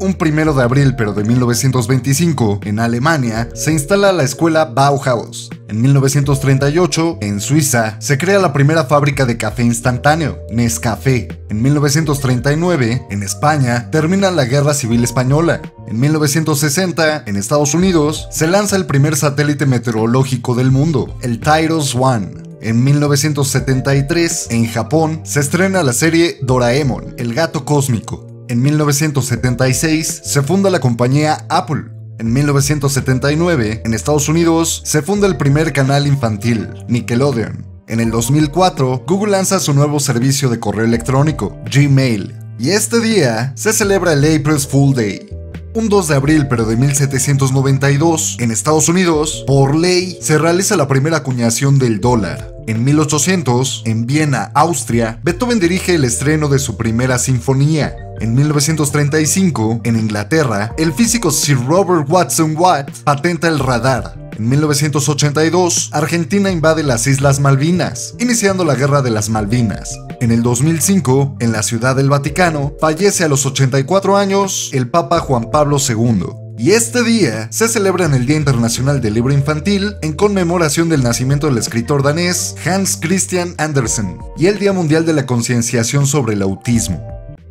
Un 1 de abril pero de 1925, en Alemania, se instala la escuela Bauhaus. En 1938, en Suiza, se crea la primera fábrica de café instantáneo, Nescafé. En 1939, en España, termina la Guerra Civil Española. En 1960, en Estados Unidos, se lanza el primer satélite meteorológico del mundo, el Tyros 1. En 1973, en Japón, se estrena la serie Doraemon, el gato cósmico. En 1976, se funda la compañía Apple. En 1979, en Estados Unidos, se funda el primer canal infantil, Nickelodeon. En el 2004, Google lanza su nuevo servicio de correo electrónico, Gmail. Y este día, se celebra el April Fool's Day. Un 2 de abril pero de 1792, en Estados Unidos, por ley, se realiza la primera acuñación del dólar. En 1800, en Viena, Austria, Beethoven dirige el estreno de su primera sinfonía. En 1935, en Inglaterra, el físico Sir Robert Watson Watt patenta el radar. En 1982, Argentina invade las Islas Malvinas, iniciando la Guerra de las Malvinas. En el 2005, en la Ciudad del Vaticano, fallece a los 84 años el Papa Juan Pablo II. Y este día se celebra en el Día Internacional del Libro Infantil en conmemoración del nacimiento del escritor danés Hans Christian Andersen y el Día Mundial de la Concienciación sobre el Autismo.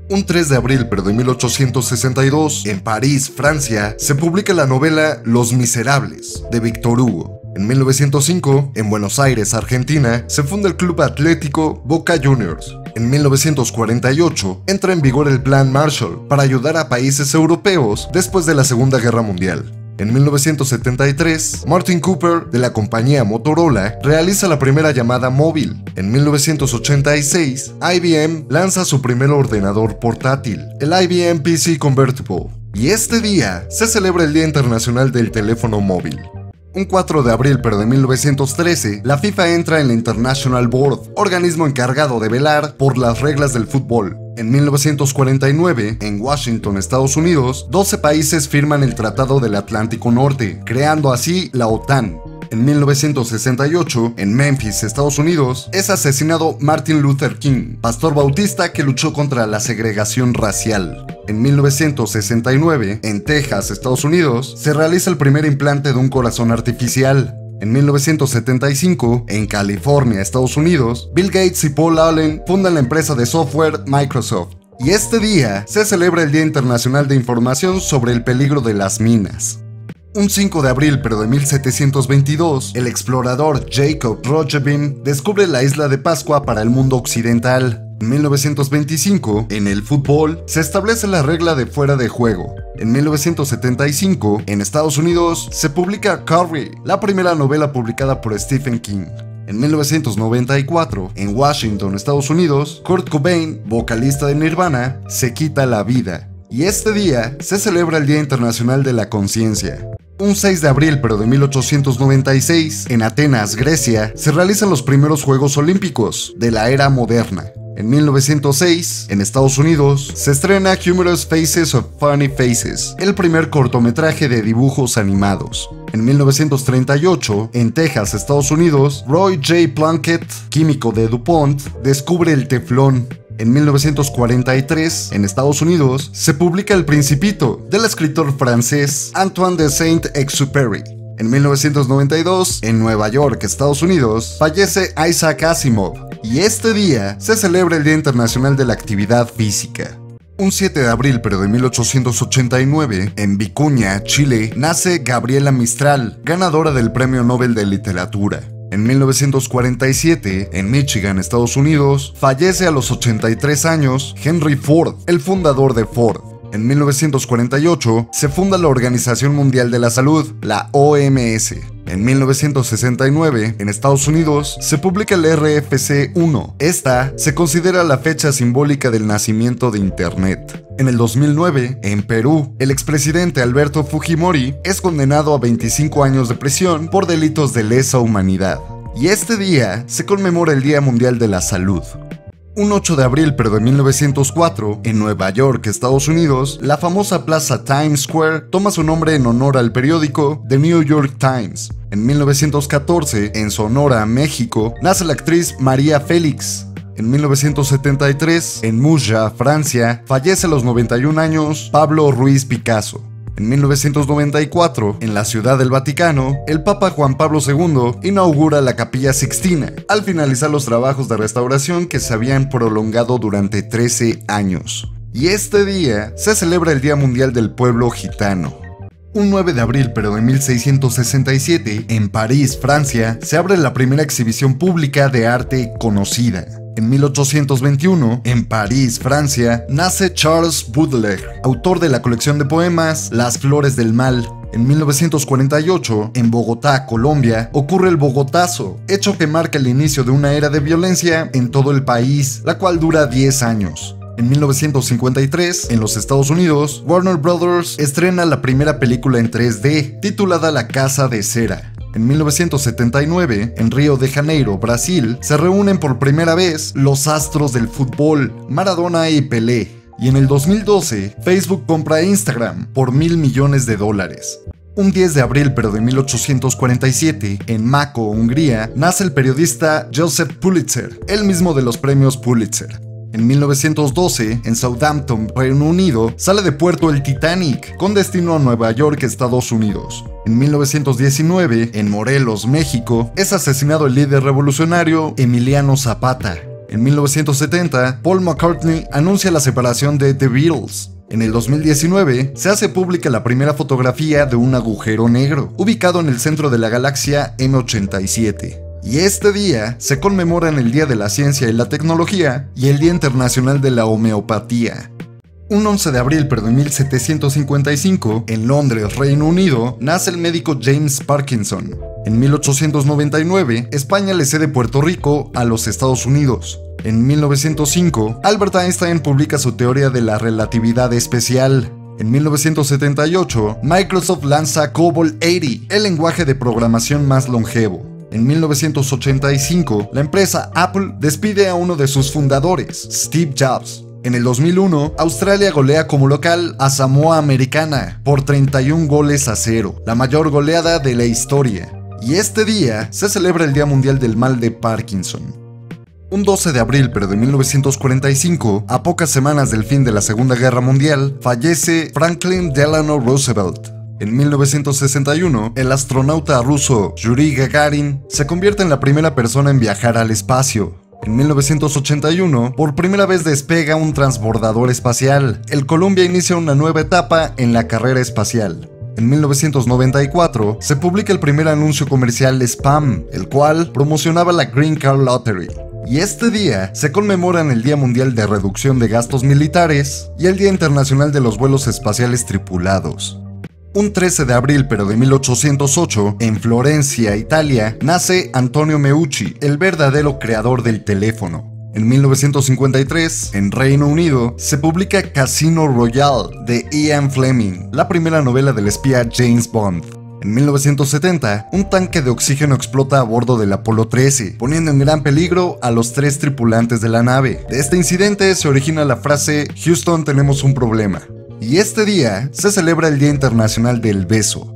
Un 3 de abril pero de 1862, en París, Francia, se publica la novela Los Miserables, de Víctor Hugo. En 1905, en Buenos Aires, Argentina, se funda el Club Atlético Boca Juniors. En 1948, entra en vigor el Plan Marshall para ayudar a países europeos después de la Segunda Guerra Mundial. En 1973, Martin Cooper, de la compañía Motorola, realiza la primera llamada móvil. En 1986, IBM lanza su primer ordenador portátil, el IBM PC Convertible. Y este día se celebra el Día Internacional del Teléfono Móvil. Un 4 de abril pero de 1913, la FIFA entra en la International Board, organismo encargado de velar por las reglas del fútbol. En 1949, en Washington, Estados Unidos, 12 países firman el Tratado del Atlántico Norte, creando así la OTAN. En 1968, en Memphis, Estados Unidos, es asesinado Martin Luther King, pastor bautista que luchó contra la segregación racial. En 1969, en Texas, Estados Unidos, se realiza el primer implante de un corazón artificial. En 1975, en California, Estados Unidos, Bill Gates y Paul Allen fundan la empresa de software Microsoft. Y este día se celebra el Día Internacional de Información sobre el peligro de las minas. Un 5 de abril pero de 1722, el explorador Jacob Roggeveen descubre la isla de Pascua para el mundo occidental. En 1925, en el fútbol, se establece la regla de fuera de juego. En 1975, en Estados Unidos, se publica Carrie, la primera novela publicada por Stephen King. En 1994, en Washington, Estados Unidos, Kurt Cobain, vocalista de Nirvana, se quita la vida. Y este día se celebra el Día Internacional de la Conciencia. Un 6 de abril pero de 1896, en Atenas, Grecia, se realizan los primeros Juegos Olímpicos de la era moderna. En 1906, en Estados Unidos, se estrena Humorous Faces of Funny Faces, el primer cortometraje de dibujos animados. En 1938, en Texas, Estados Unidos, Roy J. Plunkett, químico de DuPont, descubre el teflón. En 1943, en Estados Unidos, se publica El Principito, del escritor francés Antoine de Saint-Exupéry. En 1992, en Nueva York, Estados Unidos, fallece Isaac Asimov, y este día se celebra el Día Internacional de la Actividad Física. Un 7 de abril pero de 1889, en Vicuña, Chile, nace Gabriela Mistral, ganadora del Premio Nobel de Literatura. En 1947, en Michigan, Estados Unidos, fallece a los 83 años Henry Ford, el fundador de Ford. En 1948, se funda la Organización Mundial de la Salud, la OMS. En 1969, en Estados Unidos, se publica el RFC 1. Esta se considera la fecha simbólica del nacimiento de Internet. En el 2009, en Perú, el expresidente Alberto Fujimori es condenado a 25 años de prisión por delitos de lesa humanidad. Y este día se conmemora el Día Mundial de la Salud. Un 8 de abril pero de 1904, en Nueva York, Estados Unidos, la famosa plaza Times Square toma su nombre en honor al periódico The New York Times. En 1914, en Sonora, México, nace la actriz María Félix. En 1973, en Moulins, Francia, fallece a los 91 años Pablo Ruiz Picasso. En 1994, en la Ciudad del Vaticano, el Papa Juan Pablo II inaugura la Capilla Sixtina, al finalizar los trabajos de restauración que se habían prolongado durante 13 años. Y este día se celebra el Día Mundial del Pueblo Gitano. Un 9 de abril, pero de 1667, en París, Francia, se abre la primera exhibición pública de arte conocida. En 1821, en París, Francia, nace Charles Baudelaire, autor de la colección de poemas Las Flores del Mal. En 1948, en Bogotá, Colombia, ocurre el Bogotazo, hecho que marca el inicio de una era de violencia en todo el país, la cual dura 10 años. En 1953, en los Estados Unidos, Warner Bros. Estrena la primera película en 3D, titulada La Casa de Cera. En 1979, en Río de Janeiro, Brasil, se reúnen por primera vez los astros del fútbol, Maradona y Pelé. Y en el 2012, Facebook compra Instagram por $1.000 millones. Un 10 de abril, pero de 1847, en Mako, Hungría, nace el periodista Joseph Pulitzer, el mismo de los premios Pulitzer. En 1912, en Southampton, Reino Unido, sale de puerto el Titanic, con destino a Nueva York, Estados Unidos. En 1919, en Morelos, México, es asesinado el líder revolucionario Emiliano Zapata. En 1970, Paul McCartney anuncia la separación de The Beatles. En el 2019, se hace pública la primera fotografía de un agujero negro, ubicado en el centro de la galaxia M87. Y este día se conmemoran el Día de la Ciencia y la Tecnología y el Día Internacional de la Homeopatía. Un 11 de abril, pero de 1755, en Londres, Reino Unido, nace el médico James Parkinson. En 1899, España le cede Puerto Rico a los Estados Unidos. En 1905, Albert Einstein publica su teoría de la relatividad especial. En 1978, Microsoft lanza COBOL 80, el lenguaje de programación más longevo. En 1985, la empresa Apple despide a uno de sus fundadores, Steve Jobs. En el 2001, Australia golea como local a Samoa Americana por 31-0, la mayor goleada de la historia. Y este día se celebra el Día Mundial del Mal de Parkinson. Un 12 de abril, pero de 1945, a pocas semanas del fin de la Segunda Guerra Mundial, fallece Franklin Delano Roosevelt. En 1961, el astronauta ruso Yuri Gagarin se convierte en la primera persona en viajar al espacio. En 1981, por primera vez despega un transbordador espacial. El Columbia inicia una nueva etapa en la carrera espacial. En 1994, se publica el primer anuncio comercial Spam, el cual promocionaba la Green Card Lottery. Y este día se conmemoran el Día Mundial de Reducción de Gastos Militares y el Día Internacional de los Vuelos Espaciales Tripulados. Un 13 de abril, pero de 1808, en Florencia, Italia, nace Antonio Meucci, el verdadero creador del teléfono. En 1953, en Reino Unido, se publica Casino Royale de Ian Fleming, la primera novela del espía James Bond. En 1970, un tanque de oxígeno explota a bordo del Apolo 13, poniendo en gran peligro a los 3 tripulantes de la nave. De este incidente se origina la frase "Houston, tenemos un problema". Y este día se celebra el Día Internacional del Beso.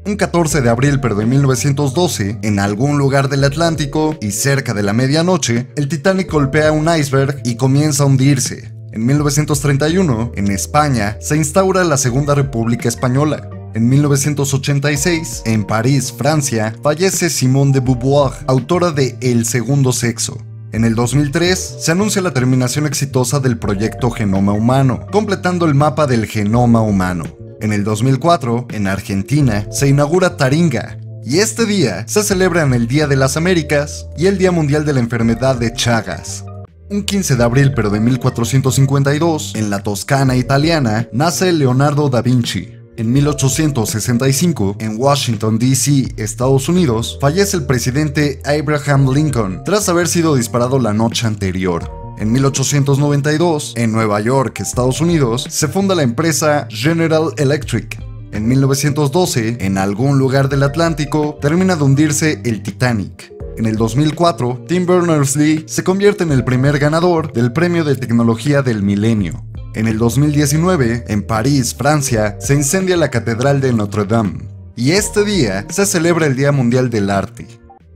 Un 14 de abril, pero de 1912, en algún lugar del Atlántico y cerca de la medianoche, el Titanic golpea un iceberg y comienza a hundirse. En 1931, en España, se instaura la Segunda República Española. En 1986, en París, Francia, fallece Simone de Beauvoir, autora de El Segundo Sexo. En el 2003, se anuncia la terminación exitosa del proyecto Genoma Humano, completando el mapa del genoma humano. En el 2004, en Argentina, se inaugura Taringa, y este día se celebran el Día de las Américas y el Día Mundial de la Enfermedad de Chagas. Un 15 de abril, pero de 1452, en la Toscana italiana, nace Leonardo da Vinci. En 1865, en Washington, D.C., Estados Unidos, fallece el presidente Abraham Lincoln tras haber sido disparado la noche anterior. En 1892, en Nueva York, Estados Unidos, se funda la empresa General Electric. En 1912, en algún lugar del Atlántico, termina de hundirse el Titanic. En el 2004, Tim Berners-Lee se convierte en el primer ganador del Premio de Tecnología del Milenio. En el 2019, en París, Francia, se incendia la Catedral de Notre Dame. Y este día se celebra el Día Mundial del Arte.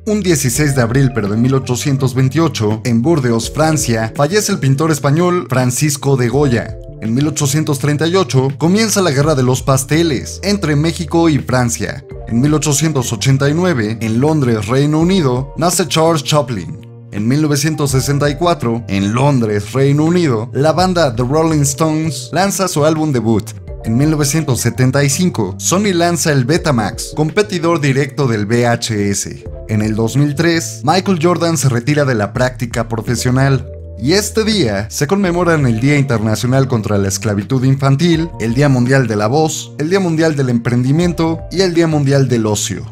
Un 16 de abril pero de 1828, en Burdeos, Francia, fallece el pintor español Francisco de Goya. En 1838 comienza la Guerra de los Pasteles entre México y Francia. En 1889, en Londres, Reino Unido, nace Charles Chaplin. En 1964, en Londres, Reino Unido, la banda The Rolling Stones lanza su álbum debut. En 1975, Sony lanza el Betamax, competidor directo del VHS. En el 2003, Michael Jordan se retira de la práctica profesional. Y este día se conmemoran el Día Internacional contra la Esclavitud Infantil, el Día Mundial de la Voz, el Día Mundial del Emprendimiento y el Día Mundial del Ocio.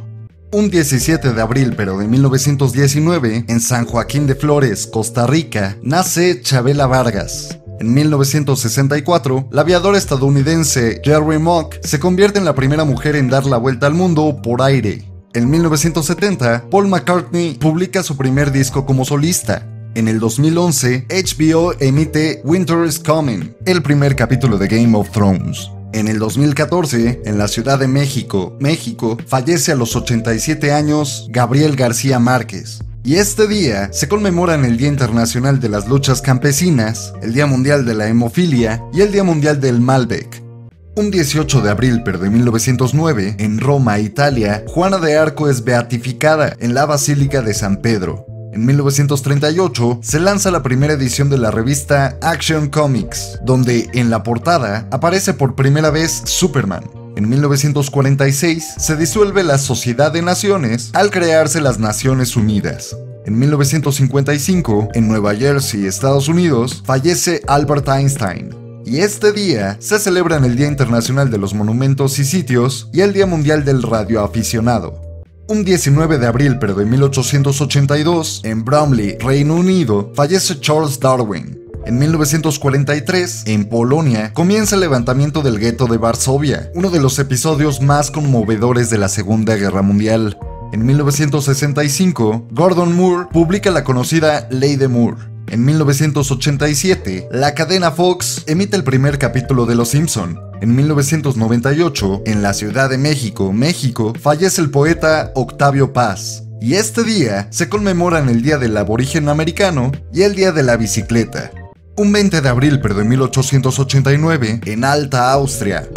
Un 17 de abril pero de 1919, en San Joaquín de Flores, Costa Rica, nace Chavela Vargas. En 1964, la aviadora estadounidense Jerry Mock se convierte en la primera mujer en dar la vuelta al mundo por aire. En 1970, Paul McCartney publica su primer disco como solista. En el 2011, HBO emite Winter is Coming, el primer capítulo de Game of Thrones. En el 2014, en la Ciudad de México, fallece a los 87 años Gabriel García Márquez. Y este día se conmemoran el Día Internacional de las Luchas Campesinas, el Día Mundial de la Hemofilia y el Día Mundial del Malbec. Un 18 de abril pero de 1909, en Roma, Italia, Juana de Arco es beatificada en la Basílica de San Pedro. En 1938 se lanza la primera edición de la revista Action Comics, donde en la portada aparece por primera vez Superman. En 1946 se disuelve la Sociedad de Naciones al crearse las Naciones Unidas. En 1955, en Nueva Jersey, Estados Unidos, fallece Albert Einstein. Y este día se celebran el Día Internacional de los Monumentos y Sitios y el Día Mundial del Radioaficionado. Un 19 de abril pero de 1882, en Bromley, Reino Unido, fallece Charles Darwin. En 1943, en Polonia, comienza el levantamiento del gueto de Varsovia, uno de los episodios más conmovedores de la Segunda Guerra Mundial. En 1965, Gordon Moore publica la conocida Ley de Moore. En 1987, la cadena Fox emite el primer capítulo de Los Simpson. En 1998, en la Ciudad de México, fallece el poeta Octavio Paz. Y este día se conmemoran el Día del Aborigen Americano y el Día de la Bicicleta. Un 20 de abril pero de 1889, en Alta Austria,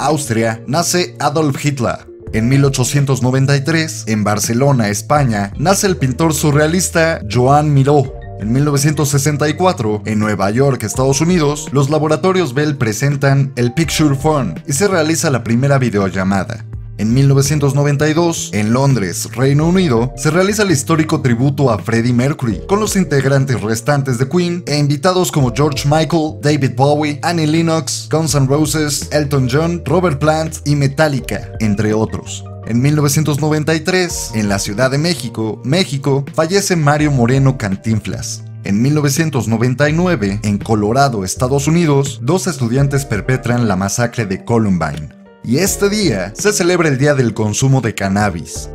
nace Adolf Hitler. En 1893, en Barcelona, España, nace el pintor surrealista Joan Miró. En 1964, en Nueva York, Estados Unidos, los laboratorios Bell presentan el Picture Phone y se realiza la primera videollamada. En 1992, en Londres, Reino Unido, se realiza el histórico tributo a Freddie Mercury, con los integrantes restantes de Queen e invitados como George Michael, David Bowie, Annie Lennox, Guns N' Roses, Elton John, Robert Plant y Metallica, entre otros. En 1993, en la Ciudad de México, fallece Mario Moreno Cantinflas. En 1999, en Colorado, Estados Unidos, 2 estudiantes perpetran la masacre de Columbine. Y este día se celebra el Día del Consumo de Cannabis.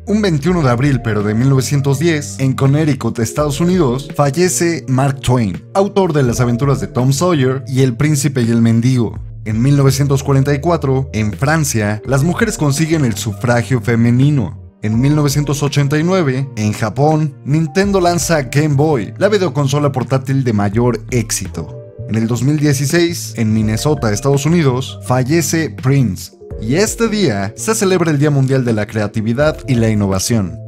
Un 21 de abril pero de 1910, en Connecticut, Estados Unidos, fallece Mark Twain, autor de Las aventuras de Tom Sawyer y El príncipe y el mendigo. En 1944, en Francia, las mujeres consiguen el sufragio femenino. En 1989, en Japón, Nintendo lanza Game Boy, la videoconsola portátil de mayor éxito. En el 2016, en Minnesota, Estados Unidos, fallece Prince. Y este día se celebra el Día Mundial de la Creatividad y la Innovación.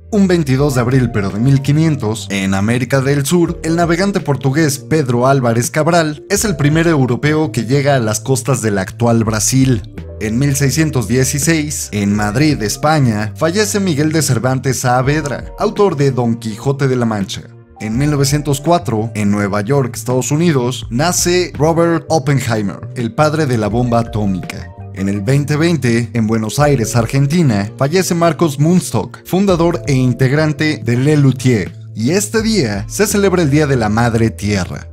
Un 22 de abril pero de 1500, en América del Sur, el navegante portugués Pedro Álvares Cabral es el primer europeo que llega a las costas del actual Brasil. En 1616, en Madrid, España, fallece Miguel de Cervantes Saavedra, autor de Don Quijote de la Mancha. En 1904, en Nueva York, Estados Unidos, nace Robert Oppenheimer, el padre de la bomba atómica. En el 2020, en Buenos Aires, Argentina, fallece Marcos Munstock, fundador e integrante de Le Luthier. Y este día se celebra el Día de la Madre Tierra.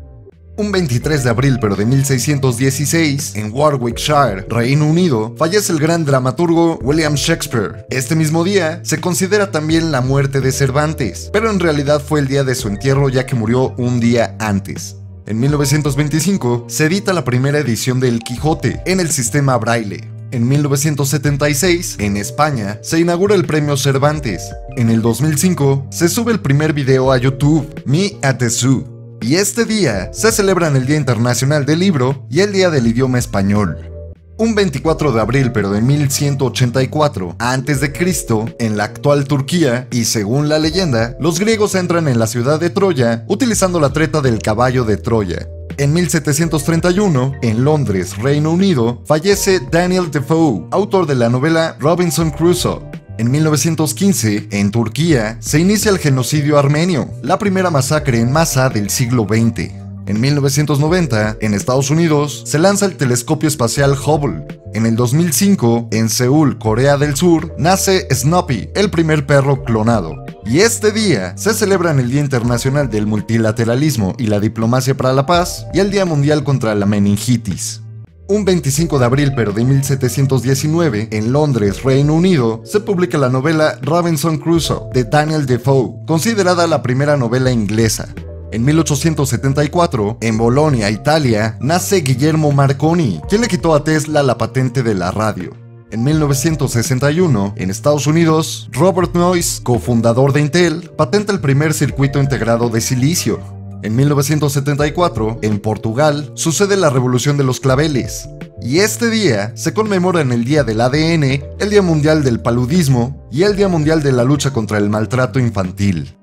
Un 23 de abril pero de 1616, en Warwickshire, Reino Unido, fallece el gran dramaturgo William Shakespeare. Este mismo día se considera también la muerte de Cervantes, pero en realidad fue el día de su entierro ya que murió un día antes. En 1925 se edita la primera edición de El Quijote en el sistema Braille. En 1976, en España, se inaugura el Premio Cervantes. En el 2005, se sube el primer video a YouTube, Me at the Zoo. Y este día se celebran el Día Internacional del Libro y el Día del Idioma Español. Un 24 de abril pero de 1184 a.C., en la actual Turquía, y según la leyenda, los griegos entran en la ciudad de Troya utilizando la treta del caballo de Troya. En 1731, en Londres, Reino Unido, fallece Daniel Defoe, autor de la novela Robinson Crusoe. En 1915, en Turquía, se inicia el genocidio armenio, la primera masacre en masa del siglo XX. En 1990, en Estados Unidos, se lanza el telescopio espacial Hubble. En el 2005, en Seúl, Corea del Sur, nace Snoopy, el primer perro clonado. Y este día se celebran el Día Internacional del Multilateralismo y la Diplomacia para la Paz y el Día Mundial contra la Meningitis. Un 25 de abril pero de 1719, en Londres, Reino Unido, se publica la novela Robinson Crusoe de Daniel Defoe, considerada la primera novela inglesa. En 1874, en Bolonia, Italia, nace Guillermo Marconi, quien le quitó a Tesla la patente de la radio. En 1961, en Estados Unidos, Robert Noyce, cofundador de Intel, patenta el primer circuito integrado de silicio. En 1974, en Portugal, sucede la Revolución de los Claveles. Y este día se conmemoran el Día del ADN, el Día Mundial del Paludismo y el Día Mundial de la Lucha contra el Maltrato Infantil.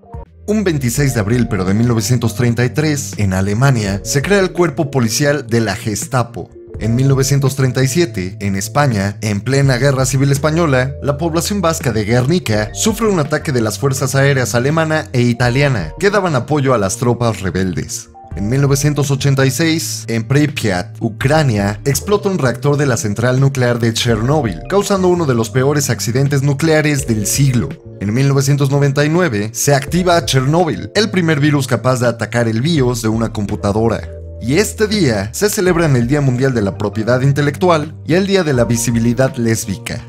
Un 26 de abril pero de 1933, en Alemania, se crea el cuerpo policial de la Gestapo. En 1937, en España, en plena Guerra Civil Española, la población vasca de Guernica sufre un ataque de las fuerzas aéreas alemana e italiana, que daban apoyo a las tropas rebeldes. En 1986, en Pripyat, Ucrania, explota un reactor de la central nuclear de Chernóbil, causando uno de los peores accidentes nucleares del siglo. En 1999, se activa Chernóbil, el primer virus capaz de atacar el BIOS de una computadora. Y este día se celebran el Día Mundial de la Propiedad Intelectual y el Día de la Visibilidad Lésbica.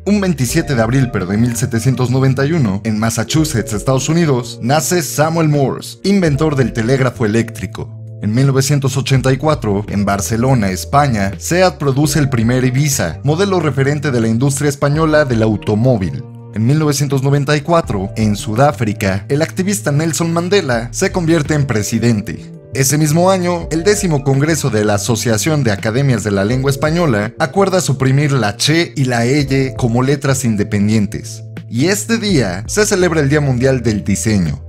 Un 27 de abril pero de 1791, en Massachusetts, Estados Unidos, nace Samuel Morse, inventor del telégrafo eléctrico. En 1984, en Barcelona, España, SEAT produce el primer Ibiza, modelo referente de la industria española del automóvil. En 1994, en Sudáfrica, el activista Nelson Mandela se convierte en presidente. Ese mismo año, el 10º Congreso de la Asociación de Academias de la Lengua Española acuerda suprimir la che y la eye como letras independientes. Y este día se celebra el Día Mundial del Diseño.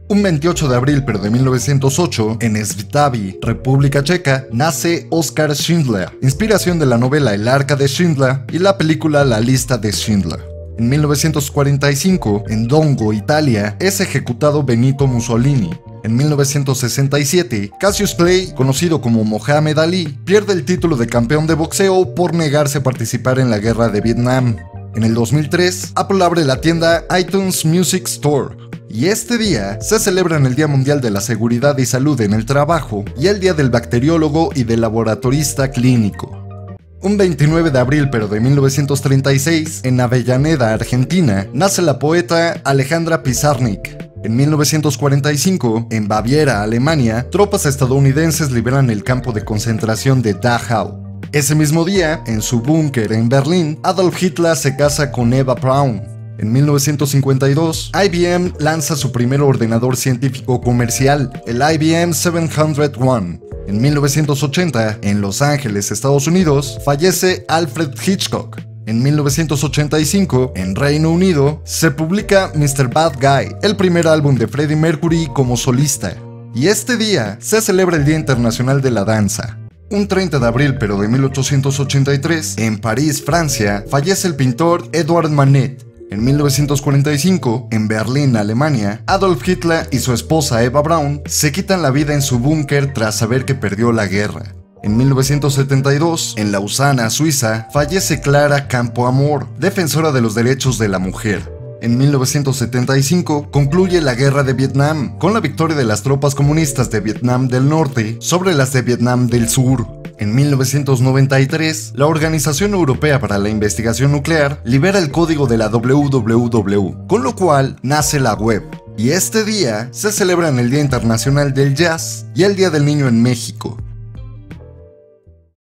Un 28 de abril pero de 1908, en Svitavy, República Checa, nace Oskar Schindler, inspiración de la novela El Arca de Schindler y la película La Lista de Schindler. En 1945, en Dongo, Italia, es ejecutado Benito Mussolini. En 1967, Cassius Clay, conocido como Mohamed Ali, pierde el título de campeón de boxeo por negarse a participar en la guerra de Vietnam. En el 2003, Apple abre la tienda iTunes Music Store. Y este día se celebran el Día Mundial de la Seguridad y Salud en el Trabajo y el Día del Bacteriólogo y del Laboratorista Clínico. Un 29 de abril pero de 1936, en Avellaneda, Argentina, nace la poeta Alejandra Pizarnik. En 1945, en Baviera, Alemania, tropas estadounidenses liberan el campo de concentración de Dachau. Ese mismo día, en su búnker en Berlín, Adolf Hitler se casa con Eva Braun. En 1952, IBM lanza su primer ordenador científico comercial, el IBM 701. En 1980, en Los Ángeles, Estados Unidos, fallece Alfred Hitchcock. En 1985, en Reino Unido, se publica Mr. Bad Guy, el primer álbum de Freddie Mercury como solista. Y este día se celebra el Día Internacional de la Danza. Un 30 de abril pero de 1883, en París, Francia, fallece el pintor Edouard Manet. En 1945, en Berlín, Alemania, Adolf Hitler y su esposa Eva Braun se quitan la vida en su búnker tras saber que perdió la guerra. En 1972, en Lausana, Suiza, fallece Clara Campoamor, defensora de los derechos de la mujer. En 1975, concluye la Guerra de Vietnam, con la victoria de las tropas comunistas de Vietnam del Norte sobre las de Vietnam del Sur. En 1993, la Organización Europea para la Investigación Nuclear libera el código de la WWW, con lo cual nace la web. Y este día se celebran el Día Internacional del Jazz y el Día del Niño en México.